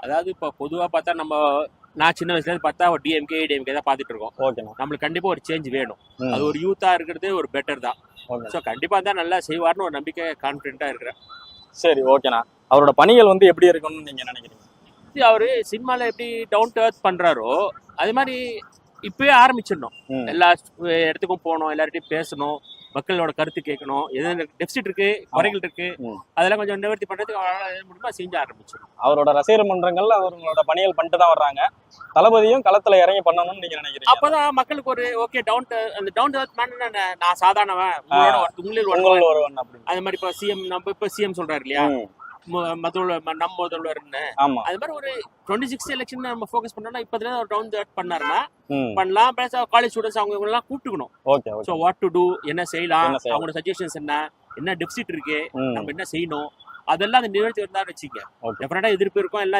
அதாவது இப்போ பொதுவாக பார்த்தா நான் சின்ன வயசுல பார்த்தா ஒரு டிஎம்கே தான் பார்த்துட்டு இருக்கோம். ஓகேண்ணா. நம்மளுக்கு கண்டிப்பா ஒரு சேஞ்ச் வேணும். அது ஒரு யூத்தா இருக்கிறது ஒரு பெட்டர் தான். ஸோ கண்டிப்பா தான் நல்லா செய்வார்னு ஒரு நம்பிக்கை கான்ஃபிடென்ட்டா இருக்கிறேன். சரி, ஓகேண்ணா. அவரோட பணிகள் வந்து எப்படி இருக்கும்னு நீங்க நினைக்கிறீங்க? அவரு சினிமால எப்படி டவுன் டு எர்த் பண்றாரோ அது மாதிரி இப்பவே ஆரம்பிச்சிடணும். எல்லா இடத்துக்கும் போகணும், எல்லார்ட்டையும் பேசணும், மக்களோட கருத்து கேட்கணும், எது டெபிசிட் இருக்கு, குறைகள் இருக்கு, அதெல்லாம் கொஞ்சம் நிவர்த்தி பண்றதுக்கு அவரால் முடியுமா செஞ்சு ஆரம்பிச்சிடும். அவரோட ரசிகர் மன்றங்கள்ல அவங்களோட பணிகள் பண்ணிட்டு தான் வர்றாங்க. தளபதியும் களத்துல இறங்கி பண்ணணும்னு நீங்க நினைக்கிறீங்க? அப்பதான் மக்களுக்கு ஒரு okay down to earth man, நான் சாதாரணவன், உங்களில் ஒருவன் அப்படி. அது மாதிரி இப்ப சிஎம் நம்ம இப்ப சிஎம் சொல்றாரு இல்லையா, நம்ம முதல்வர்னு, அது மாதிரி ஒரு 26 எலெக்ஷன் நம்ம ஃபோக்கஸ் பண்ணோம்னா இப்பத்துல ஒரு டவுன் டு எர்த் பண்ணாருன்னா பண்ணலாம். பிளஸ் காலேஜ் ஸ்டூடெண்ட்ஸ் அவங்க எல்லாம் கூப்பிட்டுக்கணும். ஸோ வாட் டு டூ, என்ன செய்யலாம், அவங்களோட சஜஷன்ஸ் என்ன டெபிசிட் இருக்கு, நம்ம என்ன செய்யணும், அதெல்லாம் அந்த நிவர்த்தி இருந்தா வச்சுக்க. டெஃபினட்டா எதிர்ப்பு இருக்கும், எல்லாம்